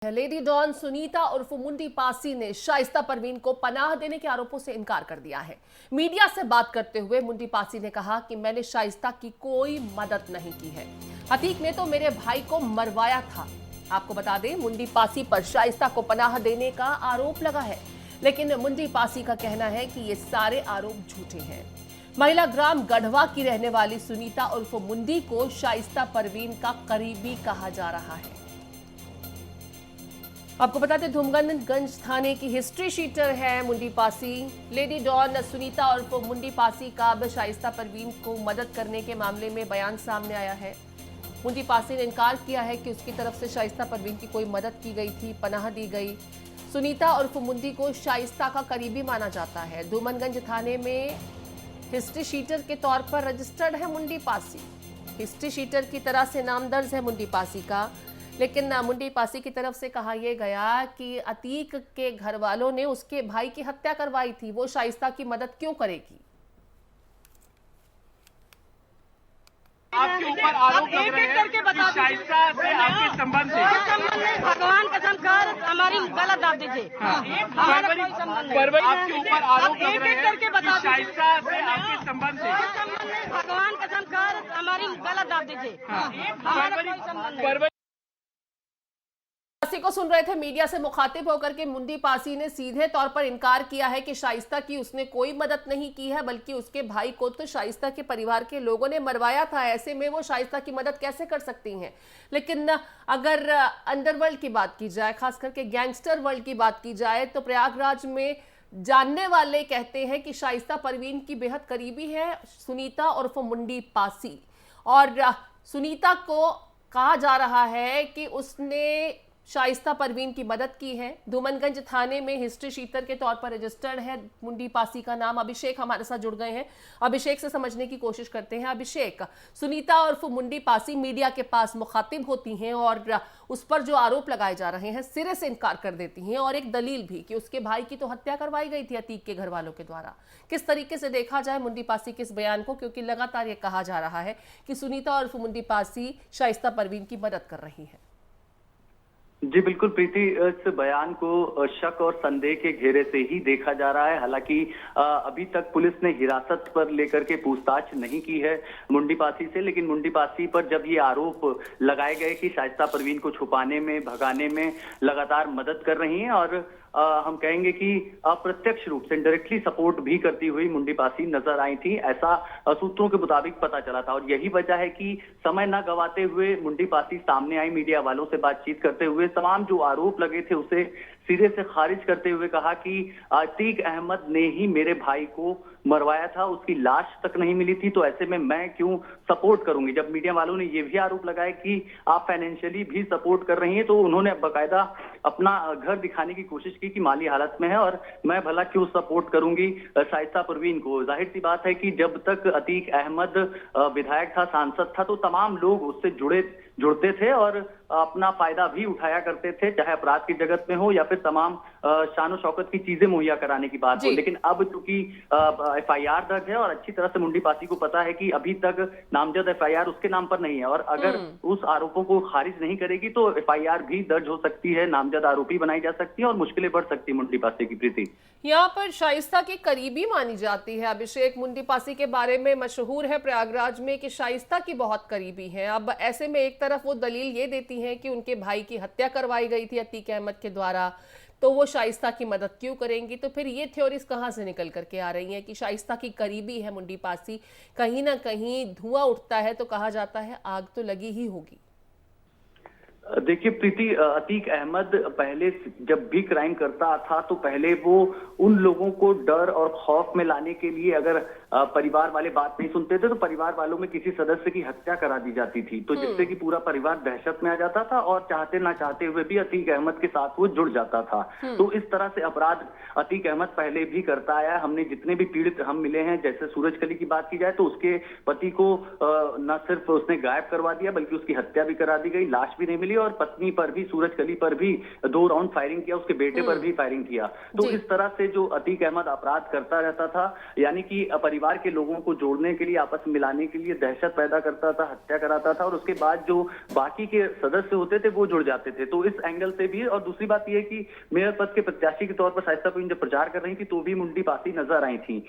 Lady don Sunita उर्फ मुंडी पासी ने शाइस्ता परवीन को पनाह देने के आरोपों से इनकार कर दिया है। मीडिया से बात करते हुए मुंडी पासी ने कहा कि मैंने शाइस्ता की कोई मदद नहीं की है। अतीक ने तो मेरे भाई को मरवाया था। आपको बता दें, मुंडी पासी पर शाइस्ता को पनाह देने का आरोप लगा है, लेकिन मुंडी पासी का कहना है कि ये सारे आरोप झूठे हैं। महिला ग्राम गढ़वा की रहने वाली सुनीता उर्फ मुंडी को शाइस्ता परवीन का करीबी कहा जा रहा है। आपको बता दें, धूमगंज थाने की हिस्ट्री शीटर है मुंडी पासी। लेडी डॉन सुनीता उर्फ मुंडी पासी का अब शाइस्ता परवीन को मदद करने के मामले में बयान सामने आया है। मुंडी पासी ने इनकार किया है कि उसकी तरफ से शाइस्ता परवीन की कोई मदद की गई थी, पनाह दी गई। सुनीता उर्फ मुंडी को शाइस्ता का करीबी माना जाता है। धूमगंज थाने में हिस्ट्री शीटर के तौर पर रजिस्टर्ड है मुंडी पासी। हिस्ट्री शीटर की तरह से नाम दर्ज है मुंडी पासी का, लेकिन मुंडी पासी की तरफ से कहा यह गया कि अतीक के घर वालों ने उसके भाई की हत्या करवाई थी, वो शाइस्ता की मदद क्यों करेगी। आपके ऊपर आरोप लग रहे हैं कि शाइस्ता से आपके संबंध है। भगवान कसम कर हमारी गलत दाब दीजिए। आपके ऊपर आरोप लग रहे हैं कि शाइस्ता से आपके संबंध है। भगवान कसम कर हमारी गलत दाब दीजिए। पासी को सुन रहे थे। मीडिया से मुखातिब होकर के मुंडी पासी ने सीधे तौर पर इनकार किया है कि शाइस्ता की उसने कोई मदद नहीं की है, बल्कि उसके भाई को तो शाइस्ता के परिवार के लोगों ने मरवाया था। ऐसे में वो शाइस्ता की मदद कैसे कर सकती हैं। लेकिन अगर अंडरवर्ल्ड की बात की जाए, खास करके गैंगस्टर वर्ल्ड की बात की जाए, तो प्रयागराज में जानने वाले कहते हैं कि शाइस्ता परवीन की बेहद करीबी है सुनीता उर्फ मुंडी पासी। और सुनीता को कहा जा रहा है कि उसने शाइस्ता परवीन की मदद की है। धूमगंज थाने में हिस्ट्री शीटर के तौर पर रजिस्टर्ड है मुंडी पासी का नाम। अभिषेक हमारे साथ जुड़ गए हैं। अभिषेक से समझने की कोशिश करते हैं। अभिषेक, सुनीता उर्फ मुंडी पासी मीडिया के पास मुखातिब होती हैं और उस पर जो आरोप लगाए जा रहे हैं सिरे से इनकार कर देती हैं, और एक दलील भी कि उसके भाई की तो हत्या करवाई गई थी अतीक के घर वालों के द्वारा। किस तरीके से देखा जाए मुंडी पासी के इस बयान को, क्योंकि लगातार ये कहा जा रहा है कि सुनीता उर्फ मुंडी पासी शाइस्ता परवीन की मदद कर रही है। जी बिल्कुल प्रीति, इस बयान को शक और संदेह के घेरे से ही देखा जा रहा है। हालांकि अभी तक पुलिस ने हिरासत पर लेकर के पूछताछ नहीं की है मुंडी पासी से, लेकिन मुंडी पासी पर जब ये आरोप लगाए गए कि शाइस्ता परवीन को छुपाने में, भगाने में लगातार मदद कर रही हैं, और हम कहेंगे कि अप्रत्यक्ष रूप से डायरेक्टली सपोर्ट भी करती हुई मुंडी पासी नजर आई थी, ऐसा सूत्रों के मुताबिक पता चला था। और यही वजह है कि समय न गवाते हुए मुंडी पासी सामने आई, मीडिया वालों से बातचीत करते हुए तमाम जो आरोप लगे थे उसे सिरे से खारिज करते हुए कहा कि अतीक अहमद ने ही मेरे भाई को मरवाया था, उसकी लाश तक नहीं मिली थी, तो ऐसे में मैं क्यों सपोर्ट करूंगी। जब मीडिया वालों ने ये भी आरोप लगाया कि आप फाइनेंशियली भी सपोर्ट कर रही हैं, तो उन्होंने बकायदा अपना घर दिखाने की कोशिश की कि माली हालत में है और मैं भला क्यों सपोर्ट करूंगी शाइस्ता परवीन को। जाहिर सी बात है कि जब तक अतीक अहमद विधायक था, सांसद था, तो तमाम लोग उससे जुड़ते थे और अपना फायदा भी उठाया करते थे, चाहे अपराध की जगत में हो या फिर तमाम शान शौकत की चीजें मुहैया कराने की बात हो। लेकिन अब चूंकि एफआईआर दर्ज है और अच्छी तरह से मुंडी पासी को पता है कि अभी तक नामजद एफआईआर उसके नाम पर नहीं है, और अगर उस आरोपों को खारिज नहीं करेगी तो एफआईआर भी दर्ज हो सकती है, नामजद आरोपी बनाई जा सकती है और मुश्किलें बढ़ सकती है मुंडी पासी की। प्रीति, यहाँ पर शाइस्ता की करीबी मानी जाती है। अभिषेक, मुंडी पासी के बारे में मशहूर है प्रयागराज में कि शाइस्ता की बहुत करीबी है। अब ऐसे में एक तरफ वो दलील ये देती हैं कि उनके भाई की हत्या करवाई गई थी अतीक अहमद के द्वारा, तो वो शाइस्ता की मदद क्यों करेंगी। तो फिर ये थ्योरीज कहाँ से निकल करके आ रही हैं कि शाइस्ता की करीबी है मुंडी पासी। कहीं ना कहीं धुआं उठता है तो कहा जाता है आग तो लगी ही होगी। देखिए प्रीति, अतीक अहमद पहले जब भी क्राइम करता था तो पहले वो उन लोगों को डर और खौफ में लाने के लिए, अगर परिवार वाले बात नहीं सुनते थे तो परिवार वालों में किसी सदस्य की हत्या करा दी जाती थी, तो जिससे कि पूरा परिवार दहशत में आ जाता था और चाहते ना चाहते हुए भी अतीक अहमद के साथ वो जुड़ जाता था। तो इस तरह से अपराध अतीक अहमद पहले भी करता आया। हमने जितने भी पीड़ित हम मिले हैं, जैसे सूरजकली की बात की जाए तो उसके पति को न सिर्फ उसने गायब करवा दिया बल्कि उसकी हत्या भी करा दी गई, लाश भी नहीं मिली, और पत्नी पर भी, सूरजकली पर भी 2 राउंड फायरिंग किया, उसके बेटे पर भी फायरिंग किया। तो इस तरह से जो अतीक अहमद अपराध करता रहता था, यानी कि परिवार परिवार के लोगों को जोड़ने के लिए, आपस में मिलाने के लिए दहशत पैदा करता था, हत्या कराता था और उसके बाद जो बाकी के सदस्य होते थे वो जुड़ जाते थे। तो इस एंगल से भी, और दूसरी बात यह है कि मेयर पद के प्रत्याशी के तौर पर शाइस्ता परवीन जब प्रचार कर रही थी तो भी मुंडी पासी नजर आई थी।